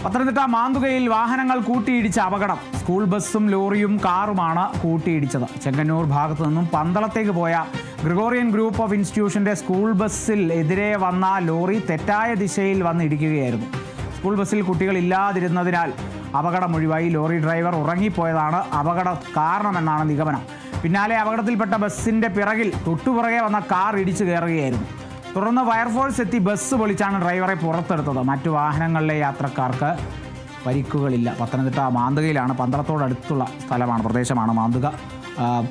പത്തനംതിട്ട മാന്തുകയിൽ വാഹനങ്ങൾ കൂട്ടിയിടിച്ച അപകടം. സ്കൂൾ ബസ്സും ലോറിയും കാറുമാണ് കൂട്ടിയിടിച്ചത്. ചെങ്ങന്നൂർ ഭാഗത്തു നിന്നും പന്തളത്തേക്ക് പോയ ഗ്രിഗോറിയൻ ഗ്രൂപ്പ് ഓഫ് ഇൻസ്റ്റിറ്റ്യൂഷന്റെ സ്കൂൾ ബസ്സിൽ എതിരെ വന്ന ലോറി തെറ്റായ ദിശയിൽ വന്നിടിക്കുകയായിരുന്നു. സ്കൂൾ ബസ്സിൽ കുട്ടികളില്ലാതിരുന്നതിനാൽ അപകടം ഒഴിവായി. ലോറി ഡ്രൈവർ ഉറങ്ങിപ്പോയതാണ് അപകട കാരണമെന്നാണ് നിഗമനം. പിന്നാലെ അപകടത്തിൽപ്പെട്ട ബസ്സിന്റെ പിറകിൽ തൊട്ടുപുറകെ വന്ന കാർ ഇടിച്ചു കയറുകയായിരുന്നു. തുടർന്ന് ഫയർഫോഴ്സ് എത്തി ബസ് പൊളിച്ചാണ് ഡ്രൈവറെ പുറത്തെടുത്തത്. മറ്റു വാഹനങ്ങളിലെ യാത്രക്കാർക്ക് പരിക്കുകളില്ല. പത്തനംതിട്ട മാന്തുകയിലാണ്, പന്തളത്തോടടുത്തുള്ള സ്ഥലമാണ്, പ്രദേശമാണ് മാന്തുക.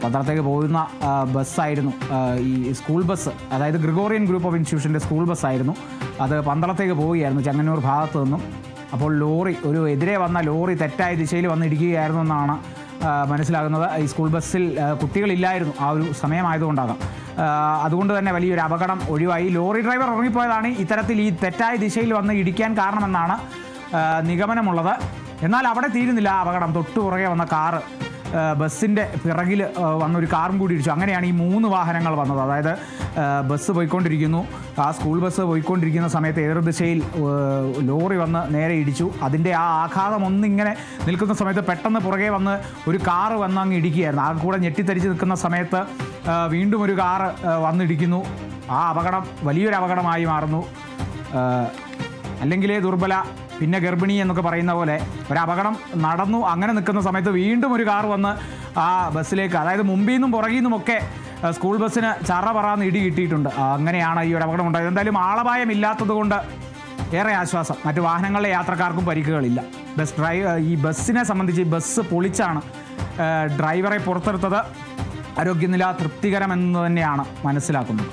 പന്തളത്തേക്ക് പോകുന്ന ബസ്സായിരുന്നു ഈ സ്കൂൾ ബസ്, അതായത് ഗ്രിഗോറിയൻ ഗ്രൂപ്പ് ഓഫ് ഇൻസ്റ്റിറ്റ്യൂഷൻ്റെ സ്കൂൾ ബസ്സായിരുന്നു. അത് പന്തളത്തേക്ക് പോവുകയായിരുന്നു ചെങ്ങന്നൂർ ഭാഗത്തു നിന്നും. അപ്പോൾ എതിരെ വന്ന ലോറി തെറ്റായ ദിശയിൽ വന്നിടിക്കുകയായിരുന്നു എന്നാണ് മനസ്സിലാകുന്നത്. ഈ സ്കൂൾ ബസ്സിൽ കുട്ടികളില്ലായിരുന്നു, ആ ഒരു സമയമായതുകൊണ്ടാകാം. അതുകൊണ്ട് തന്നെ വലിയൊരു അപകടം ഒഴിവായി. ലോറി ഡ്രൈവർ ഉറങ്ങിപ്പോയതാണ് ഇത്തരത്തിൽ ഈ തെറ്റായ ദിശയിൽ വന്ന് ഇടിക്കാൻ കാരണമെന്നാണ് നിഗമനമുള്ളത്. എന്നാൽ അവിടെ തീരുന്നില്ല അപകടം. തൊട്ടുപുറകെ വന്ന കാറ് ബസ്സിൻ്റെ പിറകിൽ വന്നൊരു കാറും കൂടി ഇടിച്ചു. അങ്ങനെയാണ് ഈ 3 വാഹനങ്ങൾ വന്നത്. അതായത് ബസ് പോയിക്കൊണ്ടിരിക്കുന്നു, ആ സ്കൂൾ ബസ് പോയിക്കൊണ്ടിരിക്കുന്ന സമയത്ത് എതിർദിശയിൽ ലോറി വന്ന് നേരെ ഇടിച്ചു. അതിൻ്റെ ആ ആഘാതം ഒന്നിങ്ങനെ നിൽക്കുന്ന സമയത്ത് പെട്ടെന്ന് പുറകെ വന്ന് ഒരു കാറ് വന്ന് അങ്ങ് ഇടിക്കുകയായിരുന്നു. ആ കൂടെ ഞെട്ടിത്തരിച്ച് നിൽക്കുന്ന സമയത്ത് വീണ്ടും ഒരു കാറ് വന്നിടിക്കുന്നു. ആ അപകടം വലിയൊരു അപകടമായി മാറുന്നു. അല്ലെങ്കിലേ ദുർബല പിന്നെ ഗർഭിണി എന്നൊക്കെ പറയുന്ന പോലെ ഒരു അപകടം നടന്നു. അങ്ങനെ നിൽക്കുന്ന സമയത്ത് വീണ്ടും ഒരു കാർ വന്ന് ആ ബസ്സിലേക്ക്, അതായത് മുമ്പിൽ നിന്നും പുറകിൽ നിന്നുമൊക്കെ സ്കൂൾ ബസ്സിന് ചറ പറന്ന് ഇടി കിട്ടിയിട്ടുണ്ട്. അങ്ങനെയാണ് ഈ ഒരു അപകടം ഉണ്ടായത്. എന്തായാലും ആളപായമില്ലാത്തത് കൊണ്ട് ഏറെ ആശ്വാസം. മറ്റു വാഹനങ്ങളിലെ യാത്രക്കാർക്കും പരിക്കുകളില്ല. ഈ ബസ്സിനെ സംബന്ധിച്ച് ബസ് പൊളിച്ചാണ് ഡ്രൈവറെ പുറത്തെടുത്തത്. ആരോഗ്യനില തൃപ്തികരമെന്ന് തന്നെയാണ് മനസ്സിലാക്കുന്നത്.